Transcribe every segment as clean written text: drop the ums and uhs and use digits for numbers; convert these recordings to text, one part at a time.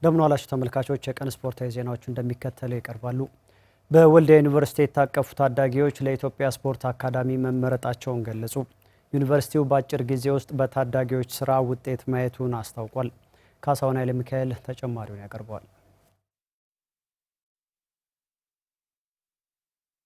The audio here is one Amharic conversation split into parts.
እንደምን ዋላችሁ ተመልካቾች፣ የቀን ስፖርታዊ ዜናዎች እንደሚከተለው ይቀርባሉ። በወልዲያ ዩኒቨርሲቲ የታቀፉ ታዳጊዎች ለኢትዮጵያ ስፖርት አካዳሚ መመረጣቸውን ገለጹ። ዩኒቨርሲቲው በአጭር ጊዜ ውስጥ በታዳጊዎች ስራ ውጤት ማየቱን አስታውቋል። ካሳሁን ኃይለ ሚካኤል ተጨማሪውን ያቀርባል።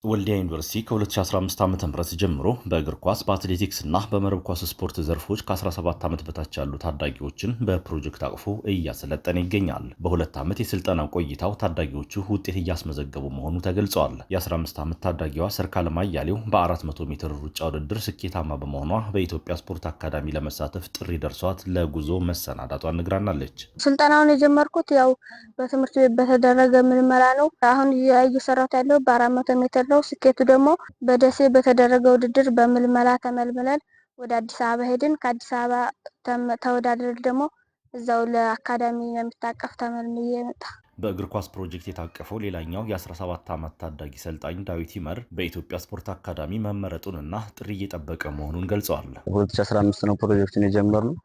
ወልዲያ ዩኒቨርሲቲ ከ2015 ዓ.ም ጀምሮ በእግር ኳስ በአትሌቲክስ እና በመረብ ኳስ ስፖርት ዘርፎች ከ17 ዓመት በታች ያሉ ታዳጊዎችን በፕሮጀክት አቅፎ እያሰለጠነ ይገኛል። በሁለት ዓመት የስልጠና ቆይታው ታዳጊዎቹ ውጤት እያስመዘገቡ መሆኑ ተገልጿል። የ15 ዓመት ታዳጊዋ ሰርካለም አያሌው በ400 ሜትር ሩጫ ውድድር ስኬታማ በመሆኗ በኢትዮጵያ ስፖርት አካዳሚ ለመሳተፍ ጥሪ ደርሷት ለጉዞ መሰናዳቷን ነግራናለች። ስልጠናውን የጀመርኩት ያው በትምህርት ቤት በተደረገ ምልመላ ነው። አሁን እየሰራሁት ያለው በ400 ሜትር ነው። ስኬቱ ደግሞ በደሴ በተደረገው ውድድር በምልመላ ተመልምለን ወደ አዲስ አበባ ሄድን። ከአዲስ አበባ ተወዳድረን ደግሞ እዛው ለአካዳሚ የሚታቀፍ ተመልምዬ መጣ። በእግር ኳስ ፕሮጀክት የታቀፈው ሌላኛው የ17 ዓመት ታዳጊ ሰልጣኝ ዳዊት ይመር በኢትዮጵያ ስፖርት አካዳሚ መመረጡንና ጥሪ እየጠበቀ መሆኑን ገልጸዋል። 2015 ነው ፕሮጀክቱን የጀመርነው።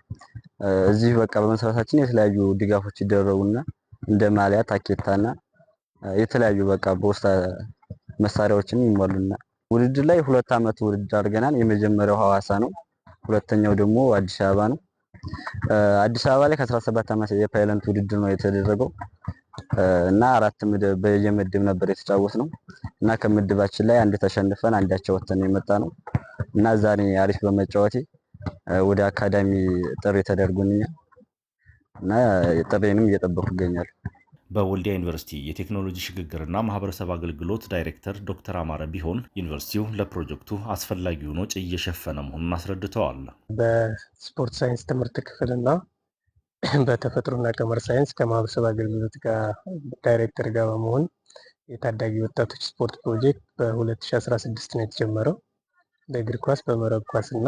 እዚህ በቃ በመሰረታችን የተለያዩ ድጋፎች ይደረጉና እንደ ማሊያ ታኬታና የተለያዩ በቃ በውስጥ መሳሪያዎችን ይሟሉና ውድድር ላይ 2 ዓመት ውድድር አድርገናል። የመጀመሪያው ሐዋሳ ነው፣ ሁለተኛው ደግሞ አዲስ አበባ ነው። አዲስ አበባ ላይ ከ17 ዓመት የፓይለንት ውድድር ነው የተደረገው እና 4 ምድብ በየምድብ ነበር የተጫወትነው እና ከምድባችን ላይ አንድ ተሸንፈን አንዳቸው ወጥተን የመጣ ነው እና ዛሬ አሪፍ በመጫወቴ ወደ አካዳሚ ጥሪ ተደርጎልኛል እና ጥሪንም እየጠበቁ ይገኛሉ። በወልዲያ ዩኒቨርሲቲ የቴክኖሎጂ ሽግግርና ማህበረሰብ አገልግሎት ዳይሬክተር ዶክተር አማረ ቢሆን ዩኒቨርሲቲው ለፕሮጀክቱ አስፈላጊውን ወጪ እየሸፈነ መሆኑን አስረድተዋል። በስፖርት ሳይንስ ትምህርት ክፍልና በተፈጥሮና ቀመር ሳይንስ ከማህበረሰብ አገልግሎት ጋር ዳይሬክተር ጋር በመሆን የታዳጊ ወጣቶች ስፖርት ፕሮጀክት በ2016 ነው የተጀመረው። በእግር ኳስ፣ በመረብ ኳስ እና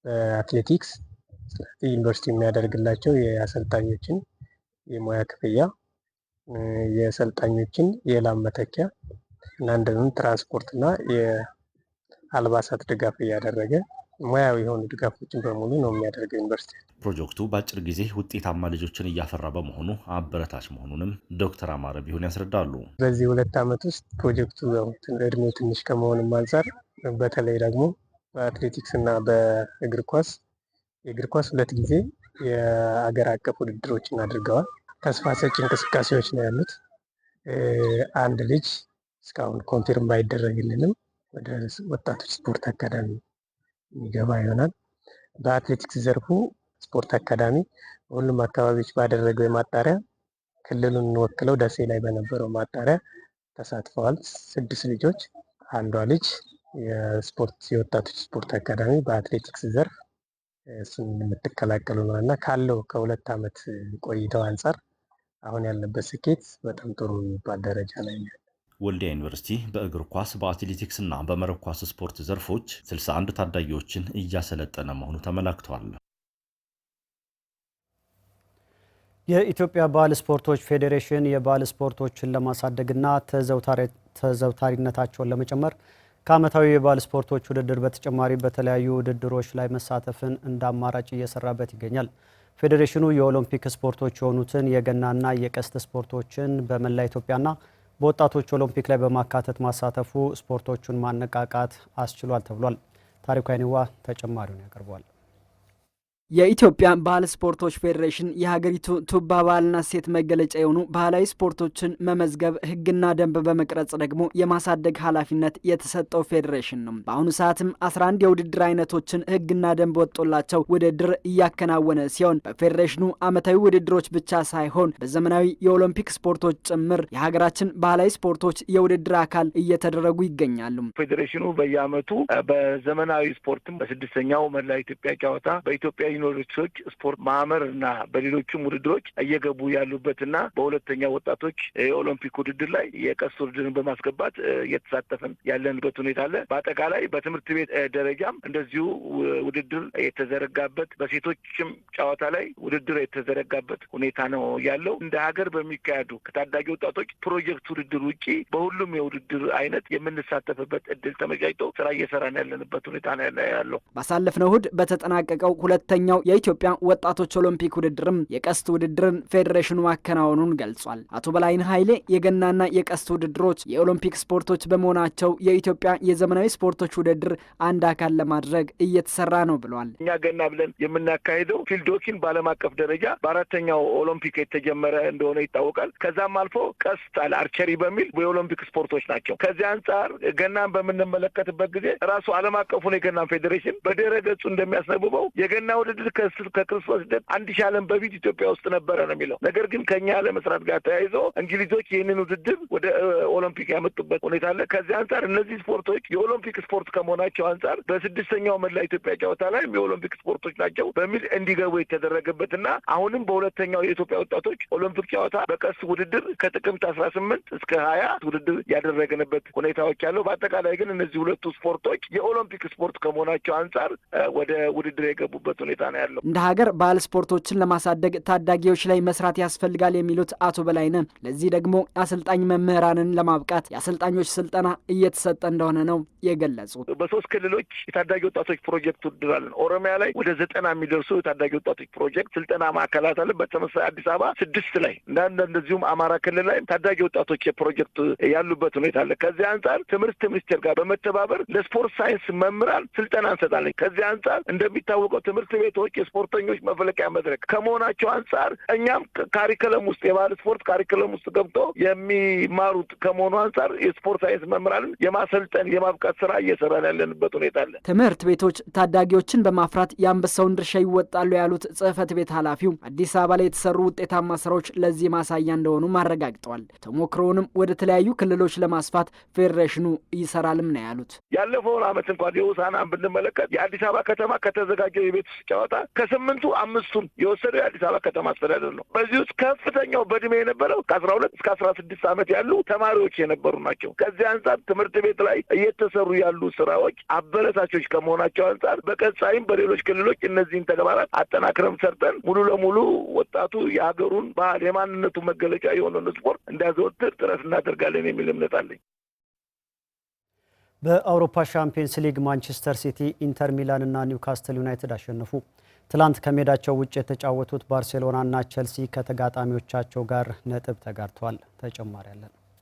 በአትሌቲክስ ዩኒቨርሲቲ የሚያደርግላቸው የአሰልጣኞችን የሙያ ክፍያ፣ የሰልጣኞችን የላብ መተኪያ እና እንደዚሁም ትራንስፖርት እና የአልባሳት ድጋፍ እያደረገ ሙያዊ የሆኑ ድጋፎችን በሙሉ ነው የሚያደርገው ዩኒቨርሲቲ። ፕሮጀክቱ በአጭር ጊዜ ውጤታማ ልጆችን እያፈራ በመሆኑ አበረታች መሆኑንም ዶክተር አማረ ቢሆን ያስረዳሉ። በዚህ 2 ዓመት ውስጥ ፕሮጀክቱ እድሜው ትንሽ ከመሆኑም አንጻር በተለይ ደግሞ በአትሌቲክስ እና በእግር ኳስ የእግር ኳስ 2 ጊዜ የአገር አቀፍ ውድድሮችን አድርገዋል። ተስፋ ሰጪ እንቅስቃሴዎች ነው ያሉት። አንድ ልጅ እስካሁን ኮንፊርም ባይደረግልንም ወደ ወጣቶች ስፖርት አካዳሚ የሚገባ ይሆናል። በአትሌቲክስ ዘርፉ ስፖርት አካዳሚ በሁሉም አካባቢዎች ባደረገው የማጣሪያ ክልሉን ወክለው ደሴ ላይ በነበረው ማጣሪያ ተሳትፈዋል 6 ልጆች። አንዷ ልጅ የወጣቶች ስፖርት አካዳሚ በአትሌቲክስ ዘርፍ እሱን የምትቀላቀሉ ነው እና ካለው ከ2 ዓመት ቆይታው አንጻር አሁን ያለበት ስኬት በጣም ጥሩ የሚባል ደረጃ ላይ ነው። ወልዲያ ዩኒቨርሲቲ በእግር ኳስ፣ በአትሌቲክስ እና በመረብ ኳስ ስፖርት ዘርፎች 61 ታዳጊዎችን እያሰለጠነ መሆኑ ተመላክቷል። የኢትዮጵያ ባህል ስፖርቶች ፌዴሬሽን የባህል ስፖርቶችን ለማሳደግና ተዘውታሪነታቸውን ለመጨመር ከዓመታዊ የባህል ስፖርቶች ውድድር በተጨማሪ በተለያዩ ውድድሮች ላይ መሳተፍን እንደ አማራጭ እየሰራበት ይገኛል። ፌዴሬሽኑ የኦሎምፒክ ስፖርቶች የሆኑትን የገናና የቀስት ስፖርቶችን በመላ ኢትዮጵያና በወጣቶች ኦሎምፒክ ላይ በማካተት ማሳተፉ ስፖርቶቹን ማነቃቃት አስችሏል ተብሏል። ታሪኩ አይኔዋ ተጨማሪውን ያቀርባል። የኢትዮጵያ ባህል ስፖርቶች ፌዴሬሽን የሀገሪቱ ቱባ ባህልና እሴት መገለጫ የሆኑ ባህላዊ ስፖርቶችን መመዝገብ፣ ሕግና ደንብ በመቅረጽ ደግሞ የማሳደግ ኃላፊነት የተሰጠው ፌዴሬሽን ነው። በአሁኑ ሰዓትም 11 የውድድር አይነቶችን ሕግና ደንብ ወጥቶላቸው ውድድር እያከናወነ ሲሆን በፌዴሬሽኑ ዓመታዊ ውድድሮች ብቻ ሳይሆን በዘመናዊ የኦሎምፒክ ስፖርቶች ጭምር የሀገራችን ባህላዊ ስፖርቶች የውድድር አካል እየተደረጉ ይገኛሉ። ፌዴሬሽኑ በየዓመቱ በዘመናዊ ስፖርትም በ6ኛው መላ ኢትዮጵያ ጨዋታ በኢትዮጵያ ዩኒቨርሲቲዎች ስፖርት ማህበር እና በሌሎችም ውድድሮች እየገቡ ያሉበትና በሁለተኛው ወጣቶች የኦሎምፒክ ውድድር ላይ የቀስት ውድድርን በማስገባት እየተሳተፈን ያለንበት ሁኔታ አለ። በአጠቃላይ በትምህርት ቤት ደረጃም እንደዚሁ ውድድር የተዘረጋበት በሴቶችም ጨዋታ ላይ ውድድር የተዘረጋበት ሁኔታ ነው ያለው። እንደ ሀገር በሚካሄዱ ከታዳጊ ወጣቶች ፕሮጀክት ውድድር ውጪ በሁሉም የውድድር አይነት የምንሳተፍበት እድል ተመቻችቶ ስራ እየሰራን ያለንበት ሁኔታ ነው ያለው። ባሳለፍነው እሁድ በተጠናቀቀው ሁለተኛ የ15ኛው የኢትዮጵያ ወጣቶች ኦሎምፒክ ውድድርም የቀስት ውድድርን ፌዴሬሽኑ ማከናወኑን ገልጿል። አቶ በላይነህ ኃይሌ የገናና የቀስት ውድድሮች የኦሎምፒክ ስፖርቶች በመሆናቸው የኢትዮጵያ የዘመናዊ ስፖርቶች ውድድር አንድ አካል ለማድረግ እየተሰራ ነው ብሏል። እኛ ገና ብለን የምናካሄደው ፊልድ ሆኪን በዓለም አቀፍ ደረጃ በአራተኛው ኦሎምፒክ የተጀመረ እንደሆነ ይታወቃል። ከዛም አልፎ ቀስት አለ፣ አርቸሪ በሚል የኦሎምፒክ ስፖርቶች ናቸው። ከዚህ አንጻር ገናን በምንመለከትበት ጊዜ ራሱ ዓለም አቀፉን የገና ፌዴሬሽን በድረ ገጹ እንደሚያስነብበው የገና ውድድር ከክርስቶስ ልደት 1000 ዓለም በፊት ኢትዮጵያ ውስጥ ነበረ ነው የሚለው። ነገር ግን ከኛ ለመስራት ጋር ተያይዞ እንግሊዞች ይህንን ውድድር ወደ ኦሎምፒክ ያመጡበት ሁኔታ አለ። ከዚህ አንጻር እነዚህ ስፖርቶች የኦሎምፒክ ስፖርት ከመሆናቸው አንጻር በ6ኛው መላ ኢትዮጵያ ጨዋታ ላይ የኦሎምፒክ ስፖርቶች ናቸው በሚል እንዲገቡ የተደረገበትና አሁንም በሁለተኛው የኢትዮጵያ ወጣቶች ኦሎምፒክ ጨዋታ በቀስት ውድድር ከጥቅምት 18 እስከ 20 ውድድር ያደረግንበት ሁኔታዎች አለው። በአጠቃላይ ግን እነዚህ ሁለቱ ስፖርቶች የኦሎምፒክ ስፖርት ከመሆናቸው አንጻር ወደ ውድድር የገቡበት ሁኔታ ነው ያለው። እንደ ሀገር ባህል ስፖርቶችን ለማሳደግ ታዳጊዎች ላይ መስራት ያስፈልጋል የሚሉት አቶ በላይነህ ለዚህ ደግሞ አሰልጣኝ መምህራንን ለማብቃት የአሰልጣኞች ስልጠና እየተሰጠ እንደሆነ ነው የገለጹት። በ3 ክልሎች የታዳጊ ወጣቶች ፕሮጀክት ውድድር አለን። ኦሮሚያ ላይ ወደ 90 የሚደርሱ የታዳጊ ወጣቶች ፕሮጀክት ስልጠና ማዕከላት አለ። በተመሳሳይ አዲስ አበባ 6 ላይ እንደዚሁም አማራ ክልል ላይ ታዳጊ ወጣቶች የፕሮጀክት ያሉበት ሁኔታ አለ። ከዚህ አንጻር ትምህርት ሚኒስቴር ጋር በመተባበር ለስፖርት ሳይንስ መምህራን ስልጠና እንሰጣለን። ከዚህ አንጻር እንደሚታወቀው ትምህርት ቤቶች የስፖርተኞች መፈለቂያ መድረክ ከመሆናቸው አንጻር እኛም ካሪክለም ውስጥ የባህል ስፖርት ካሪክለም ውስጥ ገብቶ የሚማሩት ከመሆኑ አንጻር የስፖርት ሳይንስ መምህራንን የማሰልጠን የማብቃት ስራ እየሰራን ያለንበት ሁኔታ አለ። ትምህርት ቤቶች ታዳጊዎችን በማፍራት የአንበሳውን ድርሻ ይወጣሉ ያሉት ጽህፈት ቤት ኃላፊው አዲስ አበባ ላይ የተሰሩ ውጤታማ ስራዎች ለዚህ ማሳያ እንደሆኑ አረጋግጠዋል። ተሞክሮውንም ወደ ተለያዩ ክልሎች ለማስፋት ፌዴሬሽኑ ይሰራልም ነው ያሉት። ያለፈውን ዓመት እንኳን የሆሳዕናን ብንመለከት የአዲስ አበባ ከተማ ከተዘጋጀው የቤት ውስጥ ጨዋታ ከ8ቱ 5ቱን የወሰደው የአዲስ አበባ ከተማ አስተዳደር ነው። በዚህ ውስጥ ከፍተኛው በእድሜ የነበረው ከ12 እስከ 16 ዓመት ያሉ ተማሪዎች የነበሩ ናቸው። ከዚህ አንጻር ትምህርት ቤት ላይ እየተሰሩ ያሉ ስራዎች አበረታቾች ከመሆናቸው አንጻር በቀጣይም በሌሎች ክልሎች እነዚህን ተግባራት አጠናክረን ሰርተን ሙሉ ለሙሉ ወጣቱ የሀገሩን ባህል የማንነቱ መገለጫ የሆነውን ስፖርት እንዲያዘወትር ጥረት እናደርጋለን የሚል እምነት አለኝ። በአውሮፓ ሻምፒየንስ ሊግ ማንቸስተር ሲቲ፣ ኢንተር ሚላን እና ኒውካስትል ዩናይትድ አሸነፉ። ትላንት ከሜዳቸው ውጭ የተጫወቱት ባርሴሎና እና ቸልሲ ከተጋጣሚዎቻቸው ጋር ነጥብ ተጋርተዋል። ተጨማሪ ያለን